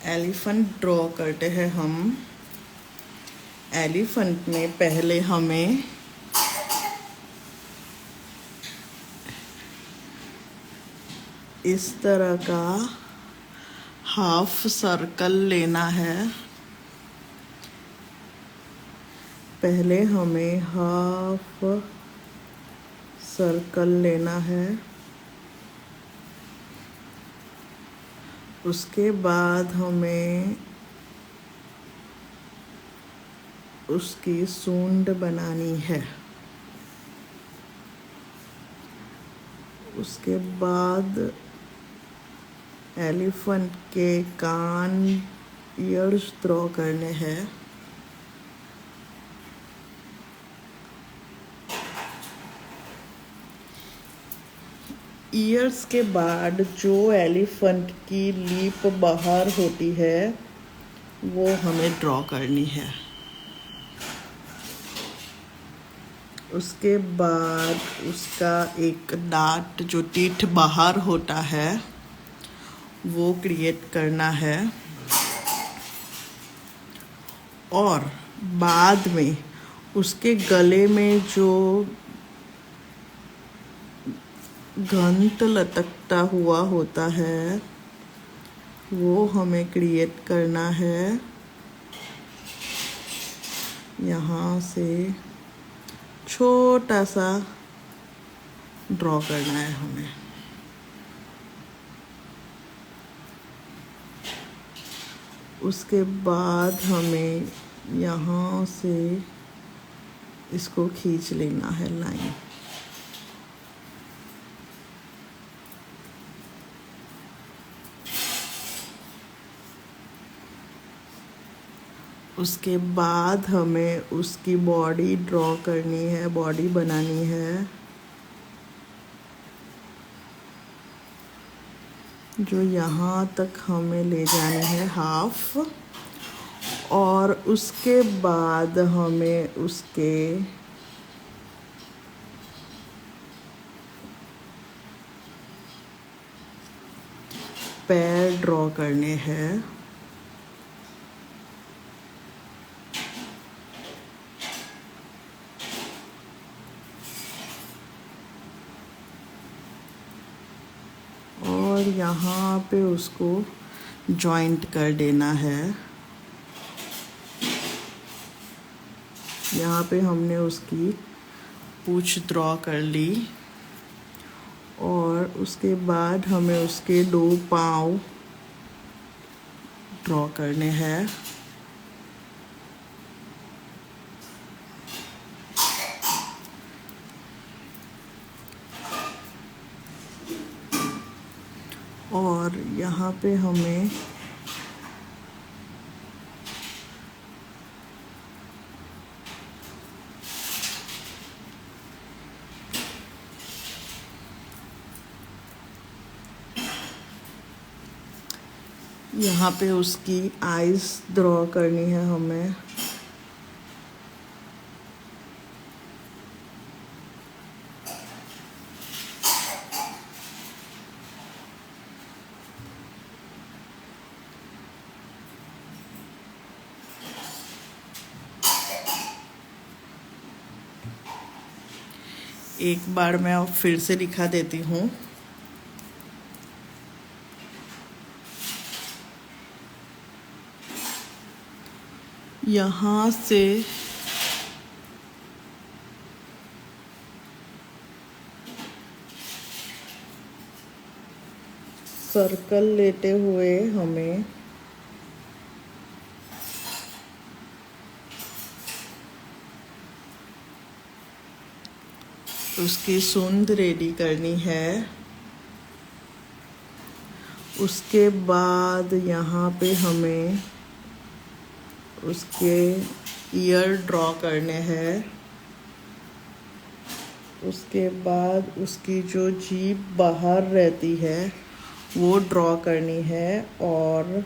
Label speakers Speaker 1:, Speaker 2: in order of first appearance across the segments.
Speaker 1: Elephant draw करते हैं हम। एलिफेंट में पहले हमें इस तरह का हाफ सर्कल लेना है। पहले हमें हाफ सर्कल लेना है, उसके बाद हमें उसकी सूंड बनानी है। उसके बाद एलिफेंट के कान, ईयर्स ड्रॉ करने हैं। ईयर्स के बाद जो एलिफेंट की लीप बाहर होती है वो हमें ड्रॉ करनी है। उसके बाद उसका एक दांत जो टीथ बाहर होता है वो क्रिएट करना है, और बाद में उसके गले में जो घंट लटकता हुआ होता है वो हमें क्रिएट करना है। यहाँ से छोटा सा ड्रॉ करना है हमें। उसके बाद हमें यहाँ से इसको खींच लेना है लाइन। उसके बाद हमें उसकी बॉडी ड्रॉ करनी है, बॉडी बनानी है, जो यहाँ तक हमें ले जानी है हाफ। और उसके बाद हमें उसके पैर ड्रॉ करने हैं। और यहाँ पे उसको जॉइंट कर देना है। यहाँ पे हमने उसकी पूंछ ड्रॉ कर ली, और उसके बाद हमें उसके 2 पाँव ड्रॉ करने हैं। और यहाँ पे हमें उसकी आईज ड्रॉ करनी है हमें। एक बार मैं फिर से दिखा देती हूँ। यहाँ से सर्कल लेते हुए हमें उसकी सूंड रेडी करनी है। उसके बाद यहाँ पे हमें उसके ईयर ड्रॉ करने हैं। उसके बाद उसकी जो जीभ बाहर रहती है वो ड्रॉ करनी है, और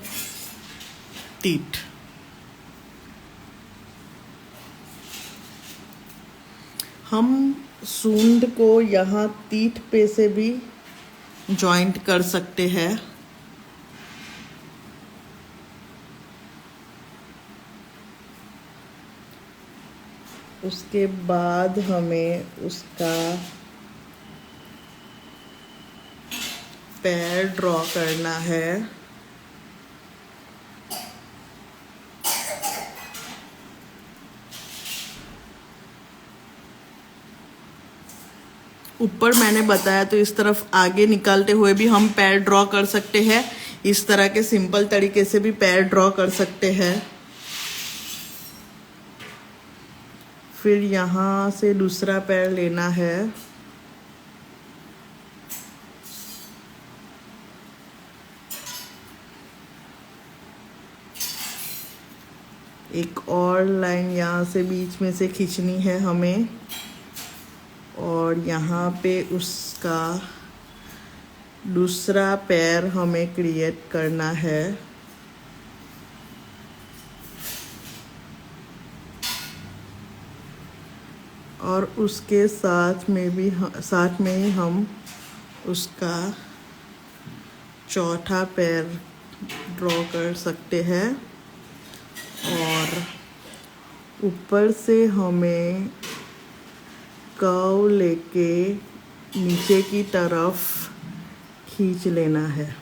Speaker 1: टीथ। हम सूंड को यहाँ टीथ पे से भी जॉइंट कर सकते हैं। उसके बाद हमें उसका पैर ड्रॉ करना है। ऊपर मैंने बताया तो इस तरफ आगे निकालते हुए भी हम पैर ड्रॉ कर सकते हैं। इस तरह के सिंपल तरीके से भी पैर ड्रॉ कर सकते हैं। फिर यहाँ से दूसरा पैर लेना है। एक और लाइन यहाँ से बीच में से खींचनी है हमें, और यहाँ पे उसका दूसरा पैर हमें क्रिएट करना है। और उसके साथ में ही हम उसका चौथा पैर ड्रॉ कर सकते हैं। और ऊपर से हमें कर्व लेके नीचे की तरफ खींच लेना है।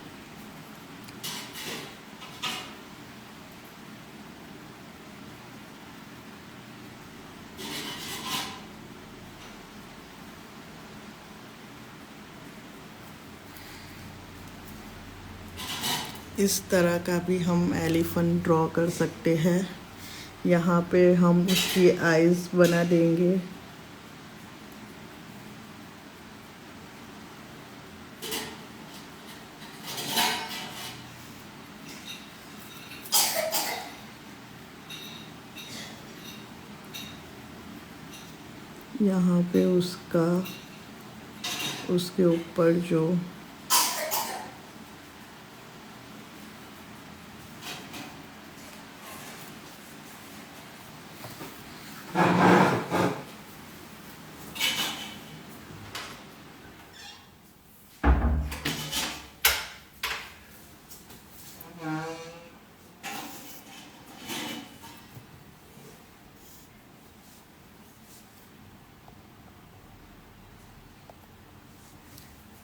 Speaker 1: इस तरह का भी हम एलिफेंट ड्रॉ कर सकते हैं। यहाँ पे हम उसकी आईज बना देंगे। यहाँ पे उसके ऊपर जो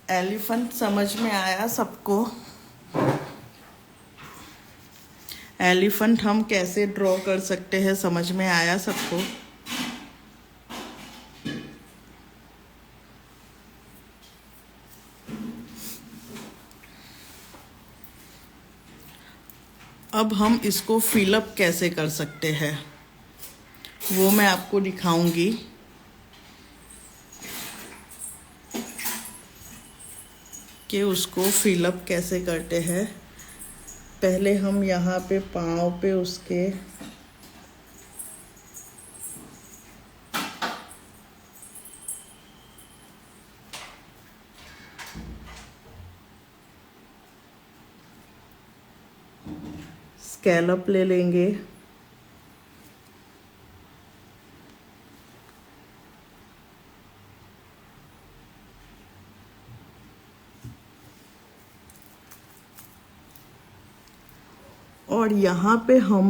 Speaker 1: एलिफेंट समझ में आया सबको? एलिफेंट हम कैसे ड्रॉ कर सकते हैं, समझ में आया सबको? अब हम इसको फिलअप कैसे कर सकते हैं वो मैं आपको दिखाऊंगी। कि उसको फिलअप कैसे करते हैं। पहले हम यहाँ पे पाँव पे उसके स्कैलप ले लेंगे। और यहाँ पे हम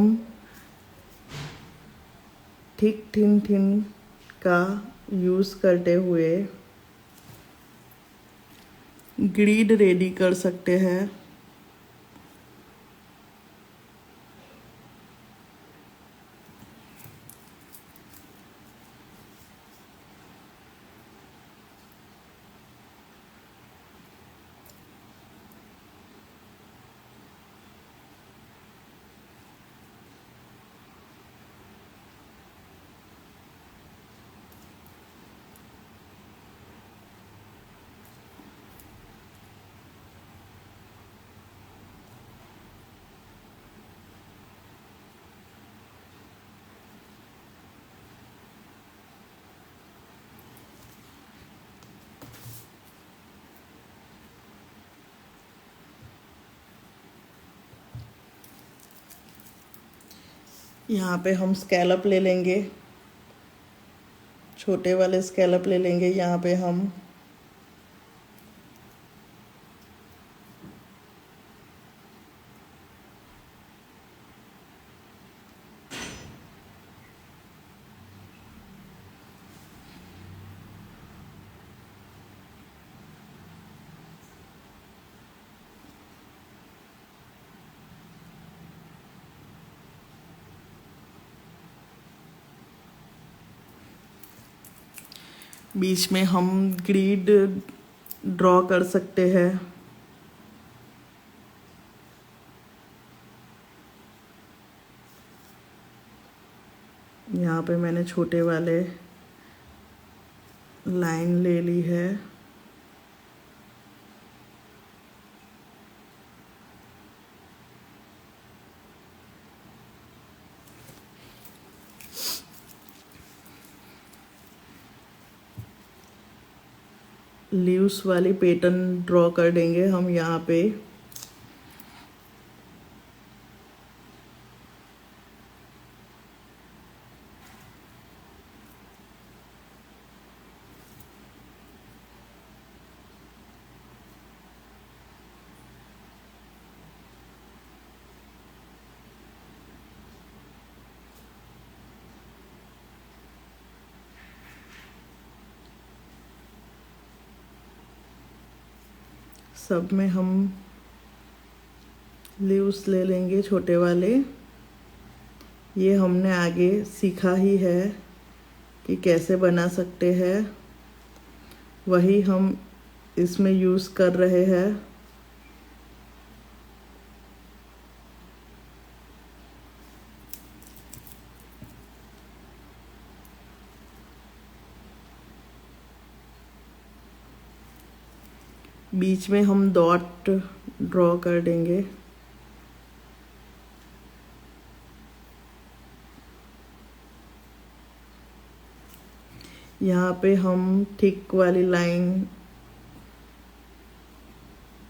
Speaker 1: थिक थिन का यूज़ करते हुए ग्रिड रेडी कर सकते हैं। यहाँ पे हम स्कैलप ले लेंगे, छोटे वाले स्कैलप ले लेंगे। यहाँ पे हम बीच में हम ग्रिड ड्रॉ कर सकते हैं। यहाँ पे मैंने छोटे वाले लाइन ले ली है। लीव्स वाली पैटर्न ड्रॉ कर देंगे हम यहाँ पे। सब में हम लीव्स ले लेंगे छोटे वाले। ये हमने आगे सीखा ही है कि कैसे बना सकते हैं, वही हम इसमें यूज़ कर रहे हैं। बीच में हम डॉट ड्रॉ कर देंगे। यहाँ पे हम थिक वाली लाइन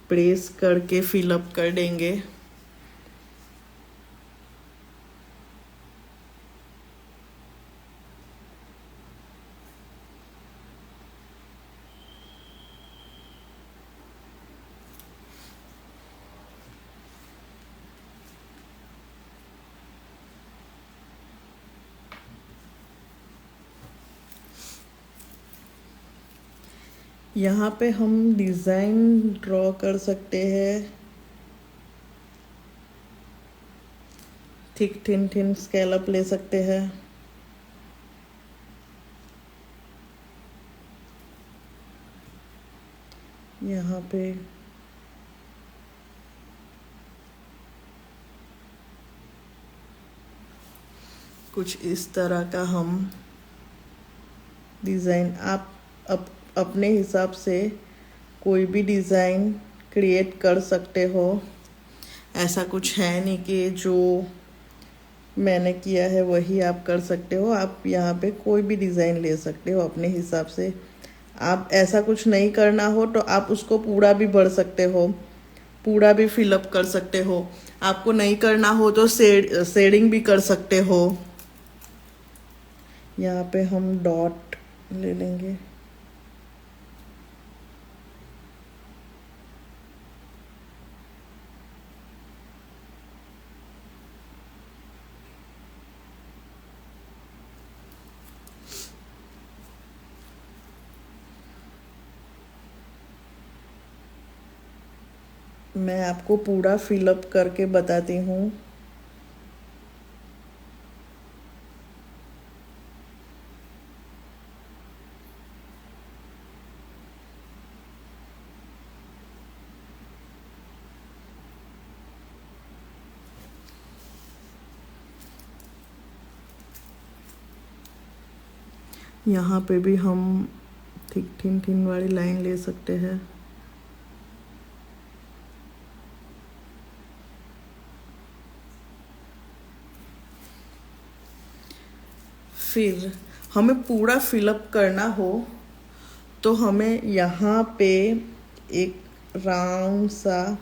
Speaker 1: प्रेस करके फिलअप कर देंगे। यहाँ पे हम डिज़ाइन ड्रॉ कर सकते हैं। थिक थिन थिन स्कैलप ले सकते हैं। यहाँ पे कुछ इस तरह का हम डिज़ाइन, आप अपने हिसाब से कोई भी डिज़ाइन क्रिएट कर सकते हो। ऐसा कुछ है नहीं कि जो मैंने किया है वही आप कर सकते हो। आप यहाँ पे कोई भी डिज़ाइन ले सकते हो अपने हिसाब से। आप ऐसा कुछ नहीं करना हो तो आप उसको पूरा भी भर सकते हो, पूरा भी फिलअप कर सकते हो। आपको नहीं करना हो तो शेडिंग भी कर सकते हो। यहाँ पे हम डॉट ले लेंगे। मैं आपको पूरा फिलअप करके बताती हूँ। यहाँ पे भी हम थिक थिन थिन वाली लाइन ले सकते हैं। फिर हमें पूरा फिलअप करना हो तो हमें यहाँ पे एक राउंड सा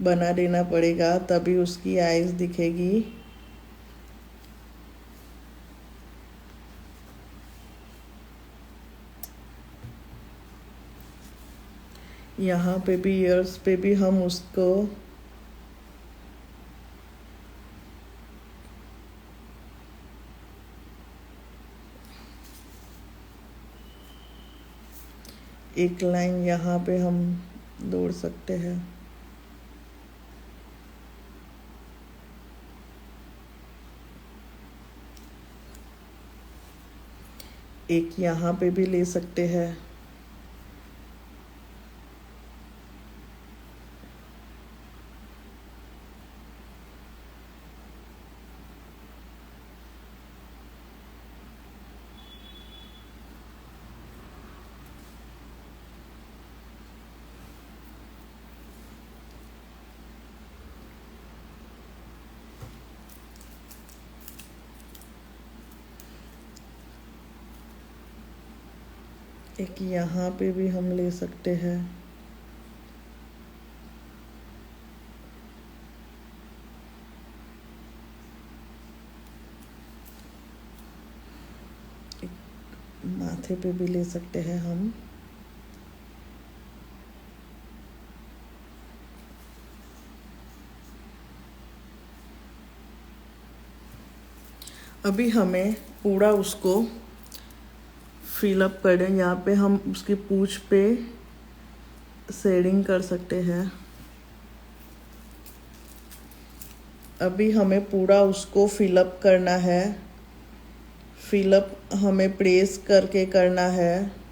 Speaker 1: बना देना पड़ेगा, तभी उसकी आईज दिखेगी। यहाँ पे भी ईयर्स पे भी हम उसको एक लाइन यहाँ पे हम जोड़ सकते हैं। एक यहाँ पे भी ले सकते हैं। एक यहाँ पे भी हम ले सकते हैं। एक माथे पे भी ले सकते हैं हम। अभी हमें पूरा उसको फिलअप कर दें। यहाँ पे हम उसकी पूंछ पे शेडिंग कर सकते हैं। अभी हमें पूरा उसको फिलअप करना है। फिलअप हमें प्रेस करके करना है।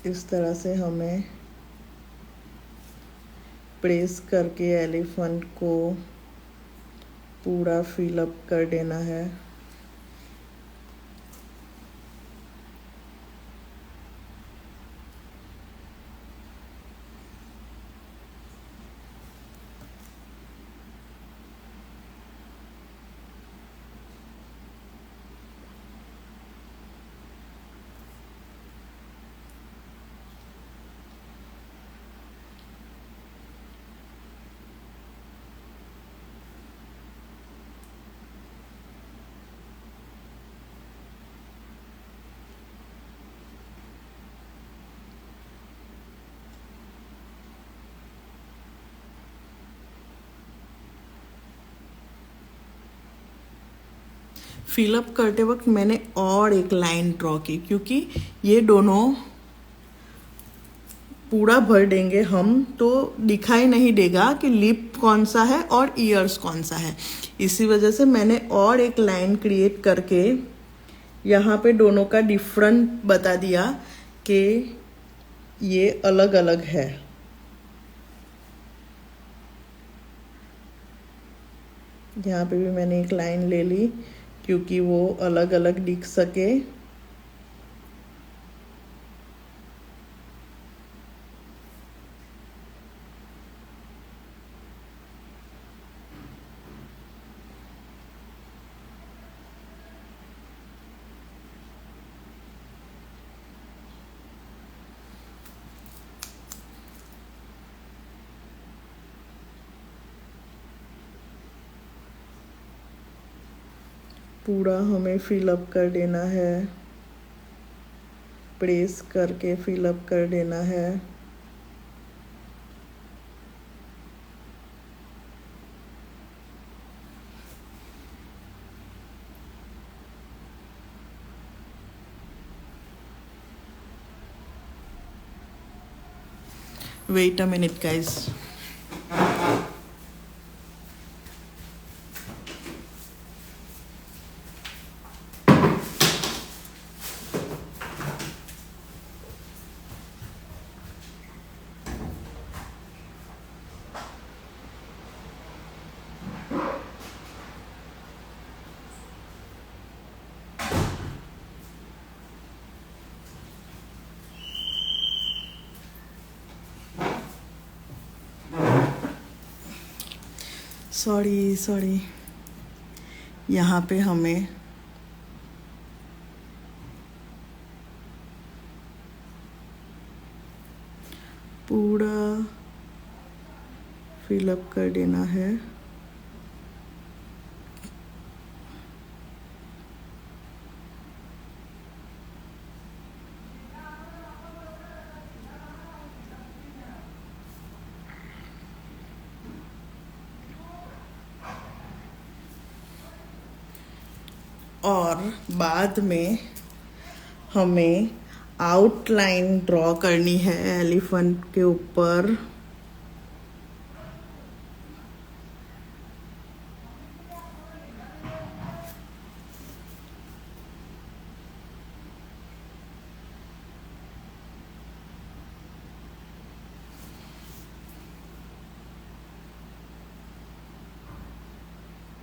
Speaker 1: इस तरह से हमें प्रेस करके एलिफेंट को पूरा फिलअप कर देना है। फिलअप करते वक्त मैंने और एक लाइन ड्रॉ की, क्योंकि ये दोनों पूरा भर देंगे हम तो दिखाई नहीं देगा कि लिप कौन सा है और ईयर्स कौन सा है। इसी वजह से मैंने और एक लाइन क्रिएट करके यहाँ पे दोनों का डिफरेंट बता दिया कि ये अलग अलग है। यहाँ पे भी मैंने एक लाइन ले ली क्योंकि वो अलग अलग दिख सके। पूरा हमें फिलअप कर देना है, प्रेस करके फिलअप कर देना है। Wait a minute, guys. Sorry, यहाँ पे हमें पूरा फिलअप कर देना है। और बाद में हमें आउटलाइन ड्रॉ करनी है एलिफेंट के ऊपर।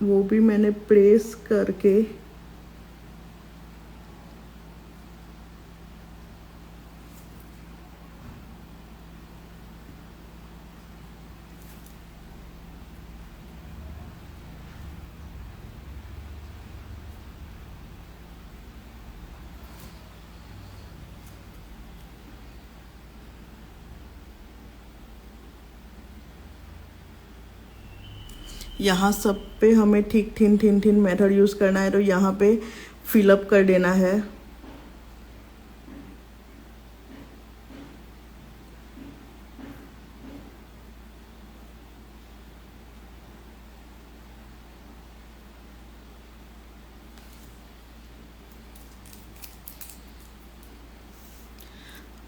Speaker 1: वो भी मैंने प्रेस करके यहाँ सब पे हमें ठीक thin thin thin method use करना है, तो यहाँ पे फिलअप कर देना है।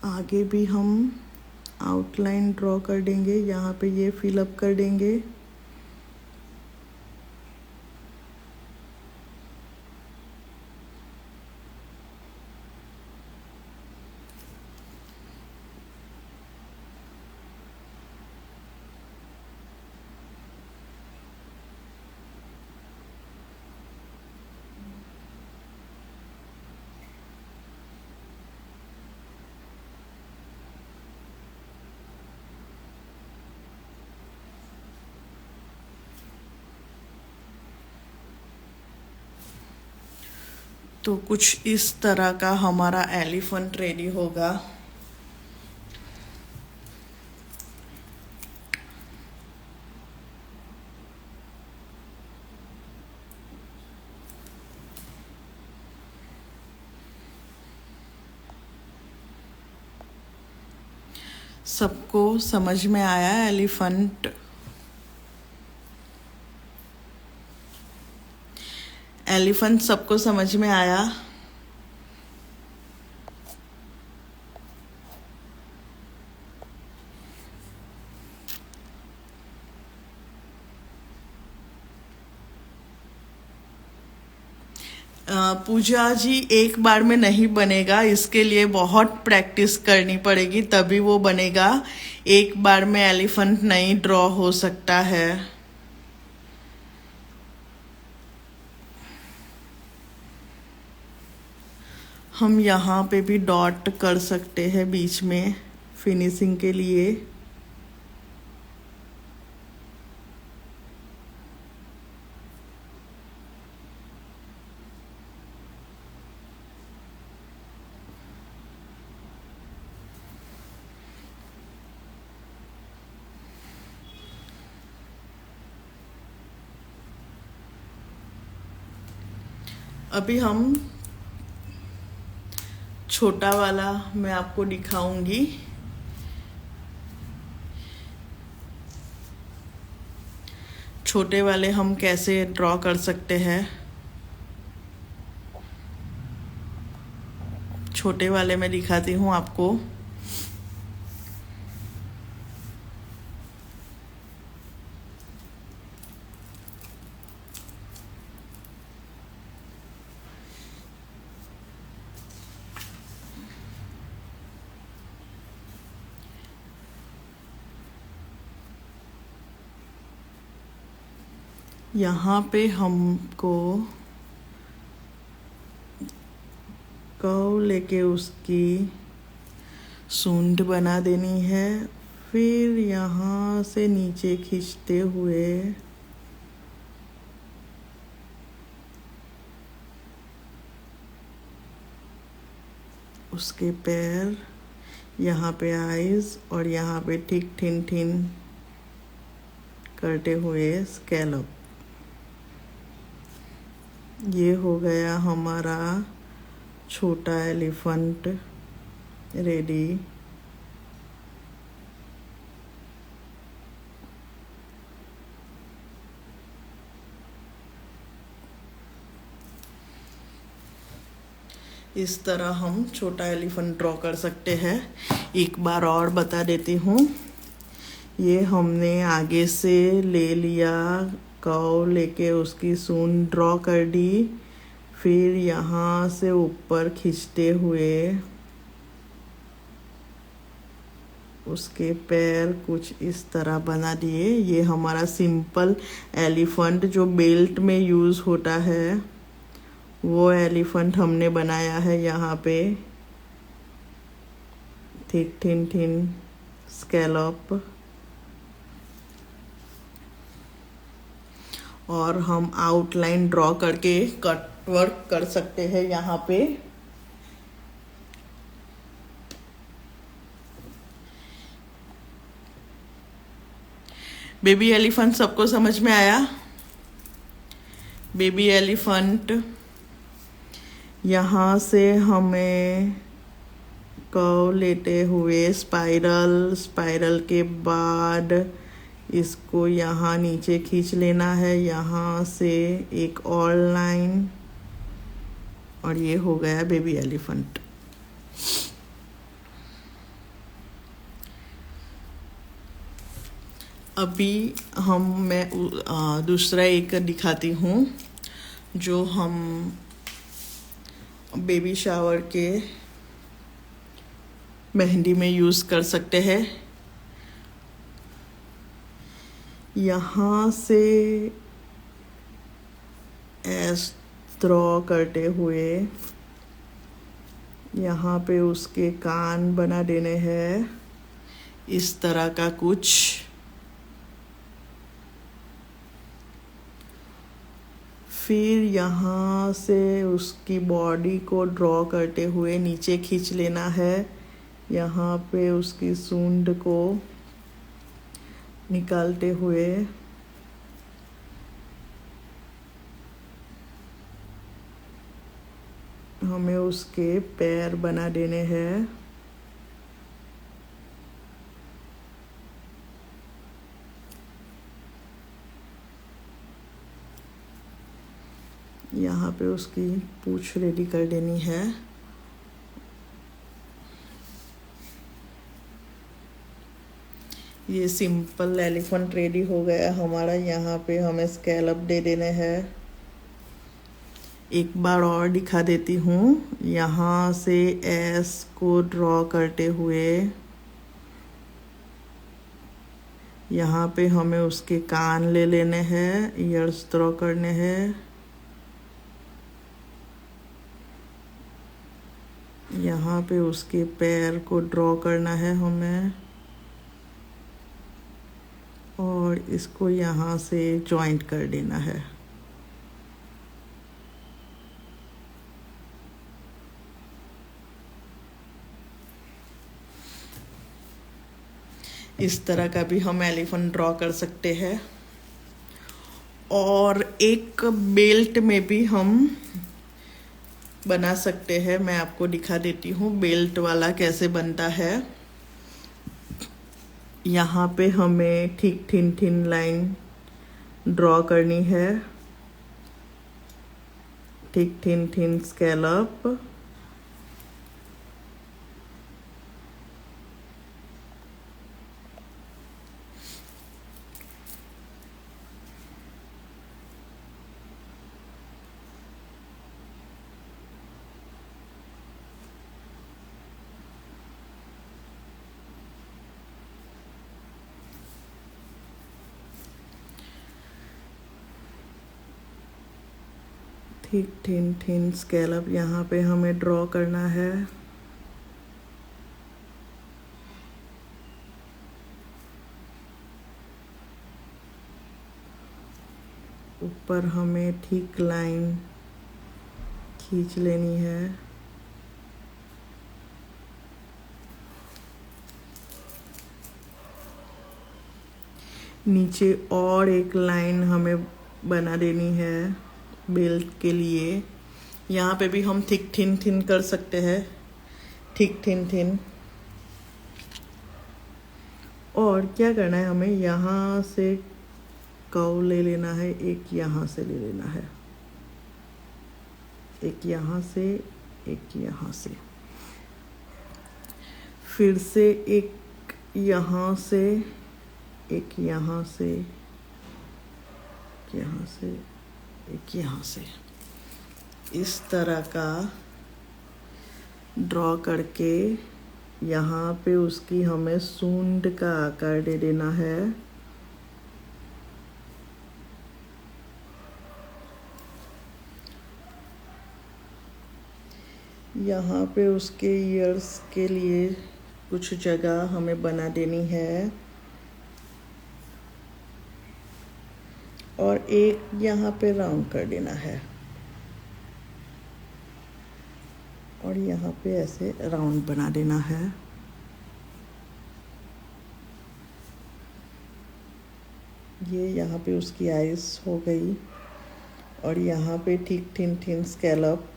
Speaker 1: आगे भी हम आउटलाइन ड्रॉ कर देंगे, यहाँ पे ये फिलअप कर देंगे। तो कुछ इस तरह का हमारा एलिफेंट रेडी होगा। सबको समझ में आया एलिफेंट? एलिफेंट सबको समझ में आया? पूजा जी, एक बार में नहीं बनेगा, इसके लिए बहुत प्रैक्टिस करनी पड़ेगी तभी वो बनेगा। एक बार में एलिफेंट नहीं ड्रॉ हो सकता है। हम यहाँ पे भी डॉट कर सकते हैं बीच में फिनिशिंग के लिए। अभी हम छोटा वाला मैं आपको दिखाऊंगी। छोटे वाले हम कैसे ड्रॉ कर सकते हैं। छोटे वाले मैं दिखाती हूँ आपको। यहाँ पे हमको कर्व लेके उसकी सूंड बना देनी है, फिर यहाँ से नीचे खींचते हुए उसके पैर, यहाँ पे आईज और यहाँ पे ठीक थिन थिन करते हुए स्कैलप। ये हो गया हमारा छोटा एलिफेंट रेडी। इस तरह हम छोटा एलिफेंट ड्रॉ कर सकते हैं। एक बार और बता देती हूँ, ये हमने आगे से ले लिया, कव लेके उसकी सूंड ड्रॉ कर दी, फिर यहाँ से ऊपर खींचते हुए उसके पैर कुछ इस तरह बना दिए। ये हमारा सिंपल एलिफेंट जो बेल्ट में यूज़ होता है वो एलिफेंट हमने बनाया है। यहाँ पे थिक थिन थिन स्कैलप, और हम आउटलाइन ड्रॉ करके कट वर्क कर सकते हैं। यहाँ पे बेबी एलिफेंट सबको समझ में आया? बेबी एलिफेंट यहाँ से हमें कर्व लेते हुए स्पाइरल के बाद इसको यहाँ नीचे खींच लेना है, यहाँ से एक और लाइन, और ये हो गया बेबी एलिफेंट। अभी मैं दूसरा एक दिखाती हूँ जो हम बेबी शावर के मेहंदी में यूज़ कर सकते हैं। यहाँ से एस ड्रॉ करते हुए यहाँ पे उसके कान बना देने हैं, इस तरह का कुछ। फिर यहाँ से उसकी बॉडी को ड्रॉ करते हुए नीचे खींच लेना है। यहाँ पे उसकी सूंड को निकालते हुए हमें उसके पैर बना देने हैं। यहाँ पे उसकी पूंछ रेडी कर देनी है। ये सिंपल एलिफेंट रेडी हो गया हमारा। यहाँ पे हमें स्कैलप दे देने हैं। एक बार और दिखा देती हूँ। यहाँ से एस को ड्रॉ करते हुए यहाँ पे हमें उसके कान ले लेने हैं, ईयर्स ड्रॉ करने हैं। यहाँ पे उसके पैर को ड्रॉ करना है हमें, और इसको यहाँ से जॉइंट कर देना है। इस तरह का भी हम एलिफेंट ड्रॉ कर सकते हैं। और एक बेल्ट में भी हम बना सकते हैं। मैं आपको दिखा देती हूँ बेल्ट वाला कैसे बनता है। यहाँ पे हमें ठीक थिन लाइन ड्रॉ करनी है, ठीक थिन स्कैलप। ठीक थिन स्कैलप यहाँ पे हमें ड्रॉ करना है। ऊपर हमें ठीक लाइन खींच लेनी है। नीचे और एक लाइन हमें बना देनी है बेल्ट के लिए। यहाँ पे भी हम थिक थिन थिन कर सकते हैं, थिक थिन थिन। और क्या करना है, हमें यहाँ से कर्व ले लेना है, एक यहाँ से ले लेना है, एक यहाँ से, एक यहाँ से, फिर से एक यहाँ से, एक यहाँ से, यहाँ से, एक यहाँ से, इस तरह का ड्रॉ करके यहाँ पे उसकी हमें सूंड का आकार दे देना है। यहाँ पे उसके ईयर्स के लिए कुछ जगह हमें बना देनी है और एक यहाँ पे राउंड कर देना है और यहाँ पे ऐसे राउंड बना देना है। ये यहाँ पे उसकी आइज हो गई और यहाँ पे ठीक थिन थिन स्कैलप।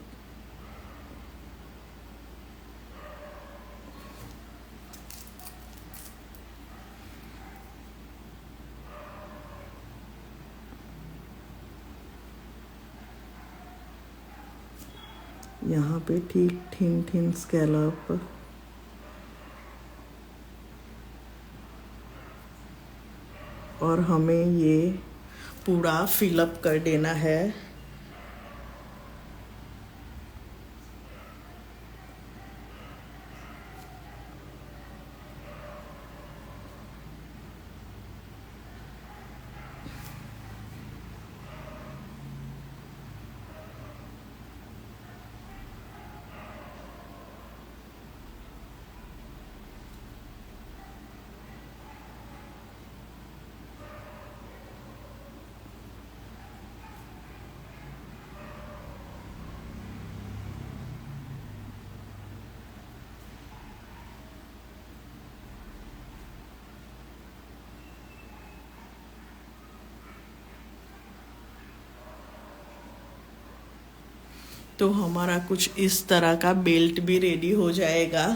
Speaker 1: यहाँ पे ठीक थिन थिन स्कैलप। और हमें ये पूरा फिलअप कर देना है। तो हमारा कुछ इस तरह का बेल्ट भी रेडी हो जाएगा।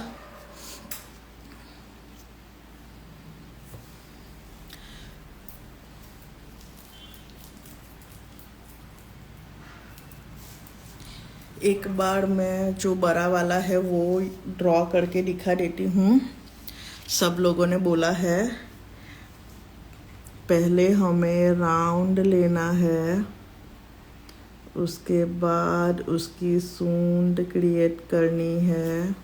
Speaker 1: एक बार मैं जो बड़ा वाला है वो ड्रॉ करके दिखा देती हूँ। सब लोगों ने बोला है पहले हमें राउंड लेना है, उसके बाद उसकी सूंड क्रिएट करनी है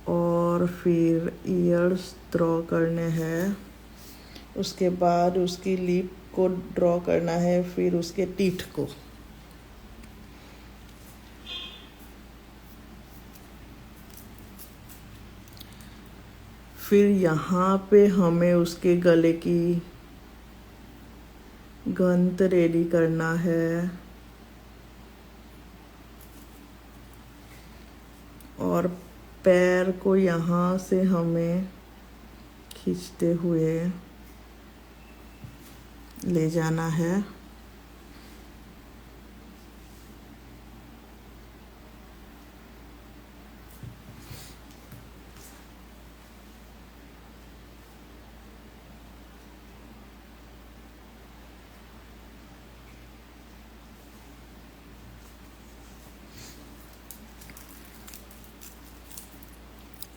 Speaker 1: और फिर ईयर्स ड्रॉ करने हैं, उसके बाद उसकी लिप को ड्रॉ करना है, फिर उसके टीथ को। फिर यहाँ पे हमें उसके गले की गंत रेडी करना है और पैर को यहाँ से हमें खींचते हुए ले जाना है।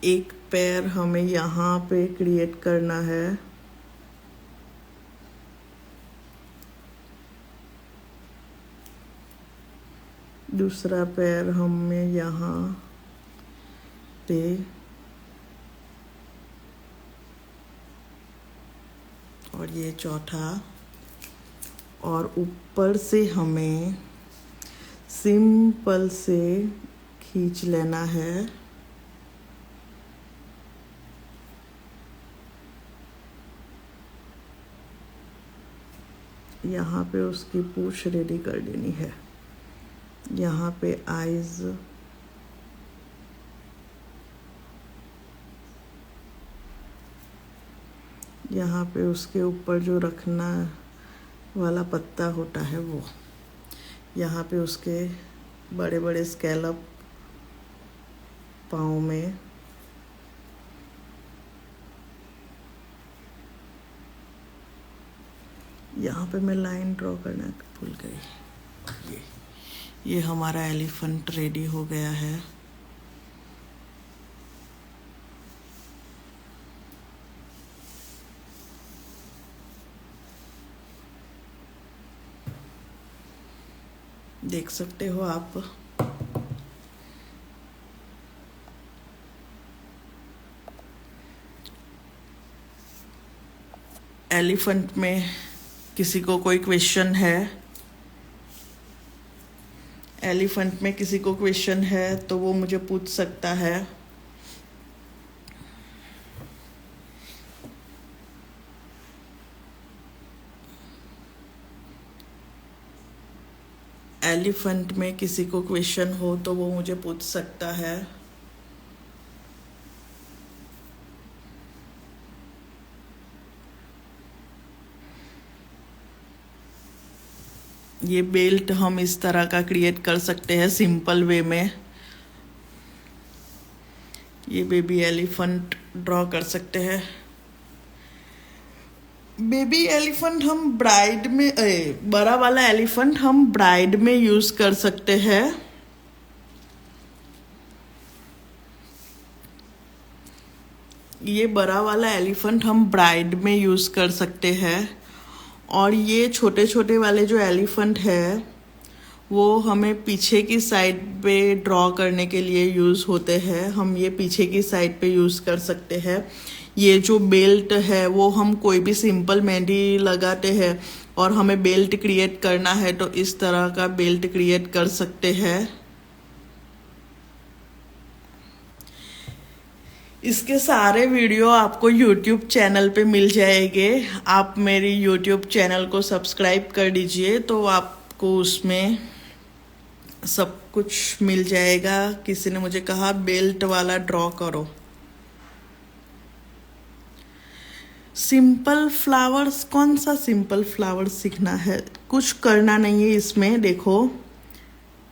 Speaker 1: एक पैर हमें यहाँ पे क्रिएट करना है, दूसरा पैर हमें यहाँ पे, और ये चौथा, और ऊपर से हमें सिंपल से खींच लेना है। यहाँ पे उसकी पूंछ रेडी कर देनी है, यहाँ पे आइज, यहाँ पे उसके ऊपर जो रखना वाला पत्ता होता है वो, यहाँ पे उसके बड़े बड़े स्कैलप पाँव में, यहाँ पे मैं लाइन ड्रॉ करना भूल गई। ये हमारा एलिफेंट रेडी हो गया है। देख सकते हो आप। एलिफेंट में किसी को कोई क्वेश्चन है, एलिफेंट में किसी को क्वेश्चन है तो वो मुझे पूछ सकता है। एलिफेंट में किसी को क्वेश्चन हो तो वो मुझे पूछ सकता है। ये बेल्ट हम इस तरह का क्रिएट कर सकते हैं सिंपल वे में। ये बेबी एलिफेंट ड्रॉ कर सकते हैं। बेबी एलिफेंट हम ब्राइड में, बड़ा वाला एलिफेंट हम ब्राइड में यूज कर सकते हैं। ये बड़ा वाला एलिफेंट हम ब्राइड में यूज कर सकते हैं। और ये छोटे छोटे वाले जो एलिफेंट है वो हमें पीछे की साइड पे ड्रॉ करने के लिए यूज़ होते हैं। हम ये पीछे की साइड पे यूज़ कर सकते हैं। ये जो बेल्ट है वो हम कोई भी सिंपल मेहंदी लगाते हैं और हमें बेल्ट क्रिएट करना है तो इस तरह का बेल्ट क्रिएट कर सकते हैं। इसके सारे वीडियो आपको YouTube चैनल पे मिल जाएंगे। आप मेरी YouTube चैनल को सब्सक्राइब कर दीजिए तो आपको उसमें सब कुछ मिल जाएगा। किसी ने मुझे कहा बेल्ट वाला ड्रॉ करो। सिंपल फ्लावर्स, कौन सा सिंपल फ्लावर सीखना है? कुछ करना नहीं है इसमें। देखो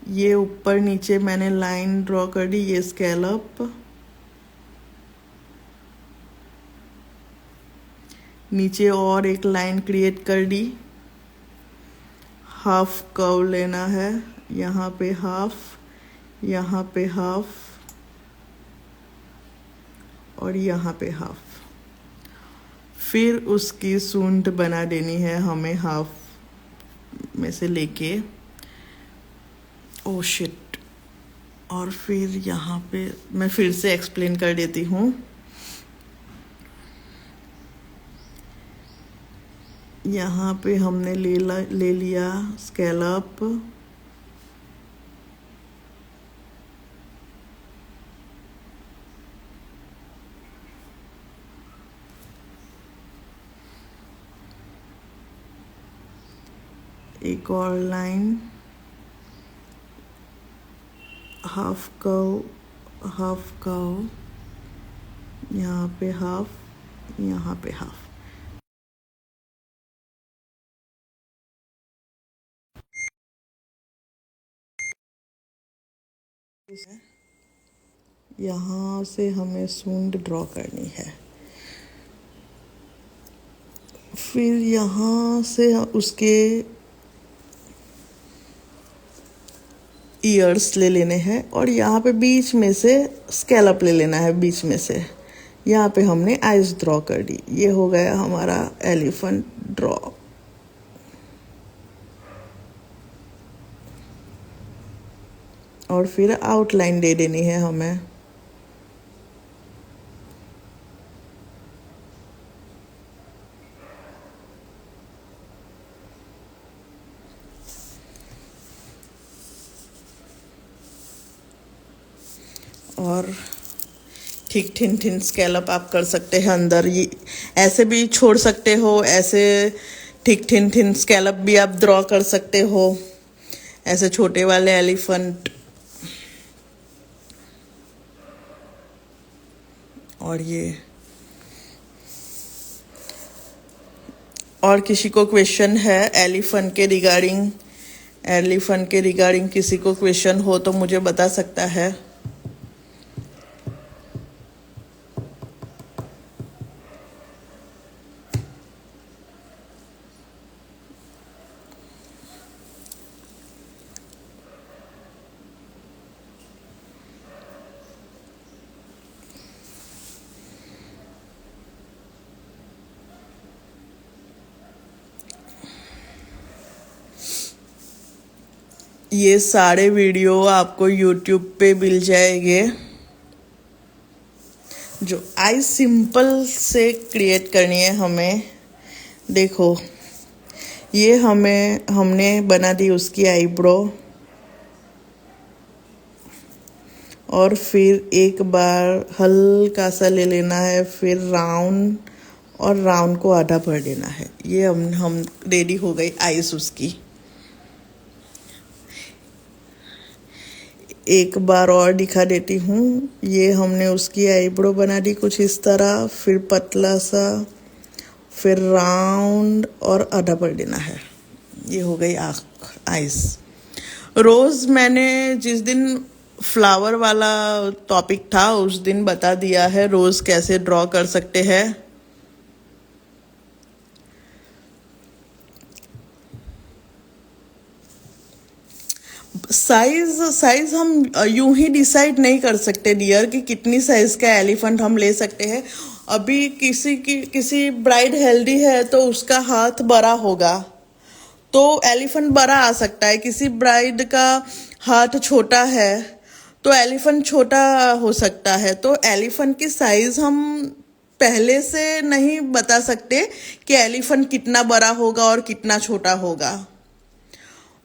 Speaker 1: ये ऊपर नीचे मैंने लाइन ड्रॉ कर दी, ये स्कैलप, नीचे और एक लाइन क्रिएट कर दी। हाफ कर्व लेना है, यहाँ पे हाफ, यहाँ पे हाफ और यहाँ पे हाफ। फिर उसकी सूंड बना देनी है हमें हाफ में से लेके। Oh shit. और फिर यहाँ पे मैं फिर से एक्सप्लेन कर देती हूँ। यहाँ पे हमने ले लिया स्कैलप, एक और लाइन, हाफ कर्व, यहाँ पे हाफ, यहाँ पे हाफ। यहाँ से हमें सूंड ड्रॉ करनी है। फिर यहाँ से उसके ईयर्स ले लेने हैं और यहाँ पे बीच में से स्कैलप ले लेना है। बीच में से यहाँ पे हमने आइज ड्रॉ कर दी। ये हो गया हमारा एलिफेंट ड्रॉ। और फिर आउटलाइन दे देनी है हमें। और ठीक थिन थिन स्कैलप आप कर सकते हैं अंदर। ये ऐसे भी छोड़ सकते हो, ऐसे ठीक थिन थिन स्कैलप भी आप ड्रॉ कर सकते हो, ऐसे छोटे वाले एलिफेंट। और ये और किसी को क्वेश्चन है एलिफेंट के रिगार्डिंग किसी को क्वेश्चन हो तो मुझे बता सकता है। ये सारे वीडियो आपको YouTube पे मिल जाएंगे। जो आई सिंपल से क्रिएट करनी है हमें। देखो ये हमने बना दी उसकी आईब्रो, और फिर एक बार हल्का सा ले लेना है, फिर राउंड, और राउंड को आधा भर देना है। ये हम रेडी हो गई आईज उसकी। एक बार और दिखा देती हूँ। ये हमने उसकी आईब्रो बना दी कुछ इस तरह, फिर पतला सा, फिर राउंड और आधा भर देना है। ये हो गई आईज। रोज मैंने जिस दिन फ्लावर वाला टॉपिक था उस दिन बता दिया है रोज कैसे ड्रॉ कर सकते हैं। साइज हम यूं ही डिसाइड नहीं कर सकते डियर कि कितनी साइज का एलिफेंट हम ले सकते हैं। अभी किसी ब्राइड हेल्दी है तो उसका हाथ बड़ा होगा तो एलिफेंट बड़ा आ सकता है। किसी ब्राइड का हाथ छोटा है तो एलिफेंट छोटा हो सकता है। तो एलिफेंट की साइज हम पहले से नहीं बता सकते कि एलिफेंट कितना बड़ा होगा और कितना छोटा होगा।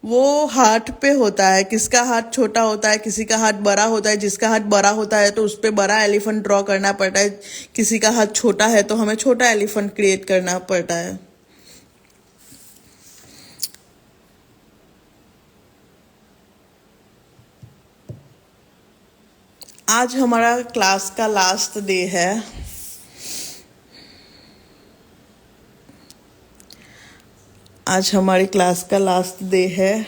Speaker 1: वो हाथ पे होता है, किसका हाथ छोटा होता है, किसी का हाथ बड़ा होता है। जिसका हाथ बड़ा होता है तो उस पे बड़ा एलिफेंट ड्रॉ करना पड़ता है। किसी का हाथ छोटा है तो हमें छोटा एलिफेंट क्रिएट करना पड़ता है। आज हमारा क्लास का लास्ट डे है। आज हमारी क्लास का लास्ट डे है।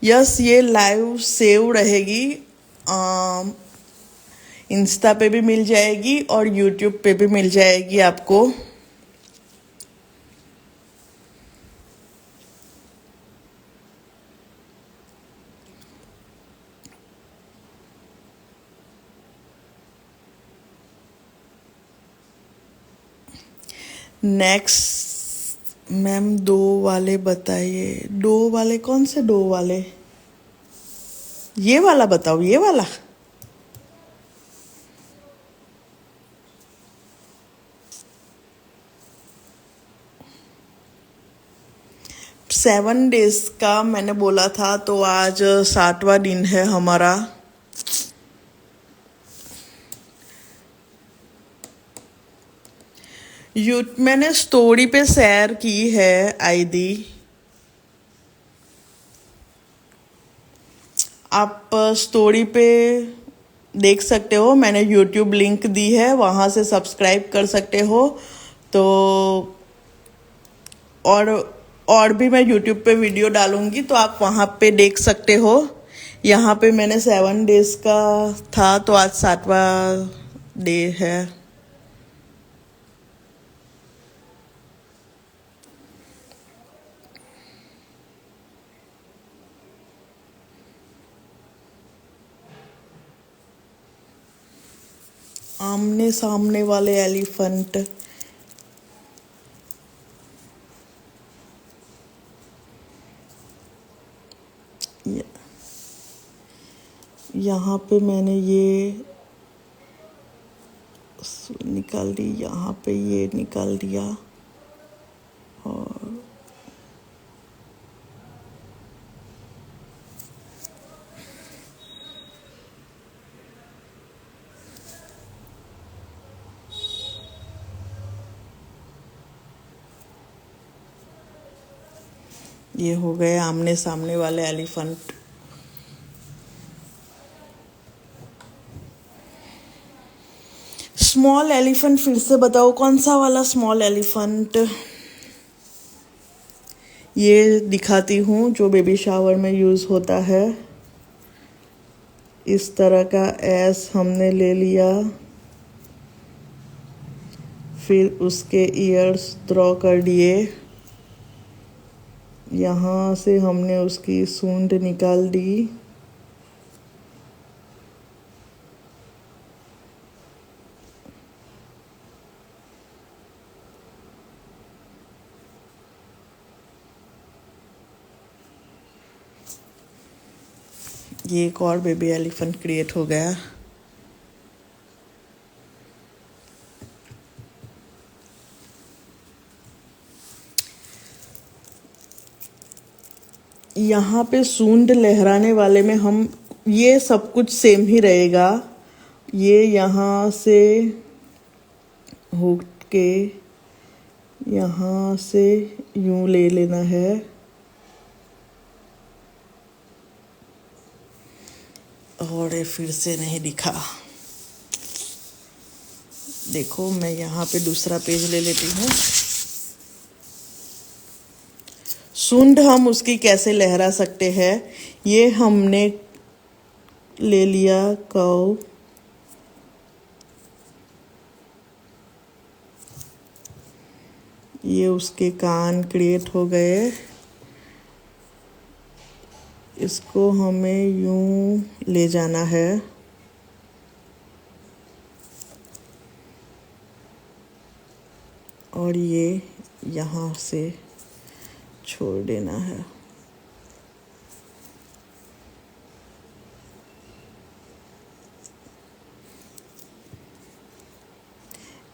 Speaker 1: यस, ये लाइव सेव रहेगी। इंस्टा पे भी मिल जाएगी और यूट्यूब पे भी मिल जाएगी आपको। नेक्स्ट मैम 2 वाले बताइए। 2 वाले कौन से 2 वाले? ये वाला बताओ, ये वाला। सेवन डेज का मैंने बोला था तो आज 7वां दिन है हमारा। मैंने स्टोरी पे शेयर की है आईडी। आप स्टोरी पे देख सकते हो, मैंने यूट्यूब लिंक दी है, वहाँ से सब्सक्राइब कर सकते हो। तो और भी मैं यूट्यूब पे वीडियो डालूंगी तो आप वहाँ पे देख सकते हो। यहाँ पे मैंने 7 डेज का था तो आज 7वां डे है। आमने सामने वाले एलिफेंट। यहाँ पे मैंने ये निकाल दी, यहाँ पे ये निकाल दिया, और ये हो गए आमने सामने वाले एलिफेंट। स्मॉल एलिफेंट फिर से बताओ कौन सा वाला स्मॉल एलिफेंट? ये दिखाती हूँ जो बेबी शावर में यूज़ होता है। इस तरह का एस हमने ले लिया, फिर उसके ईयर्स ड्रॉ कर दिए। यहाँ से हमने उसकी सूंड निकाल दी। ये एक और बेबी एलिफेंट क्रिएट हो गया। यहाँ पे सूंड लहराने वाले में हम ये सब कुछ सेम ही रहेगा। ये यहाँ से हुक के यहाँ से यूं ले लेना है। और ये फिर से नहीं दिखा। देखो मैं यहाँ पे दूसरा पेज ले लेती हूँ। सूंड हम उसकी कैसे लहरा सकते हैं, ये हमने ले लिया कर्व। ये उसके कान क्रिएट हो गए। इसको हमें यूं ले जाना है। और ये यहाँ से छोड़ देना है।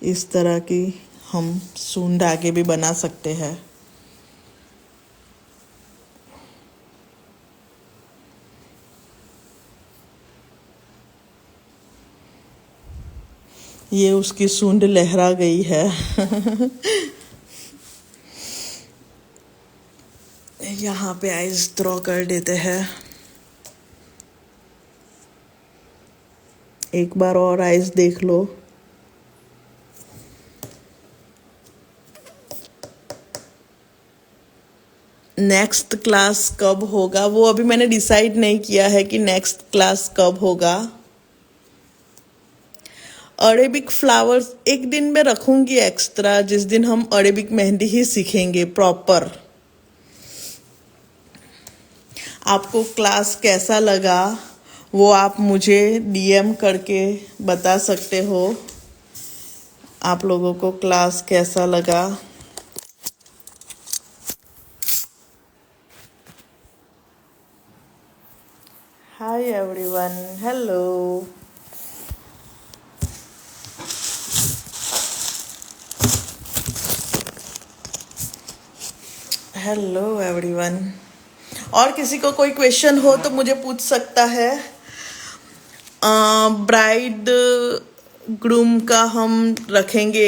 Speaker 1: इस तरह की हम सूंड आगे भी बना सकते हैं। ये उसकी सूंड लहरा गई है। यहाँ पे आइज ड्रॉ कर देते हैं। एक बार और आइज देख लो। नेक्स्ट क्लास कब होगा वो अभी मैंने डिसाइड नहीं किया है कि नेक्स्ट क्लास कब होगा। अरेबिक फ्लावर्स एक दिन में रखूंगी एक्स्ट्रा, जिस दिन हम अरेबिक मेहंदी ही सीखेंगे प्रॉपर। आपको क्लास कैसा लगा वो आप मुझे डीएम करके बता सकते हो। आप लोगों को क्लास कैसा लगा। Hi everyone, hello. Hello everyone. और किसी को कोई क्वेश्चन हो तो मुझे पूछ सकता है। ब्राइड ग्रूम का हम रखेंगे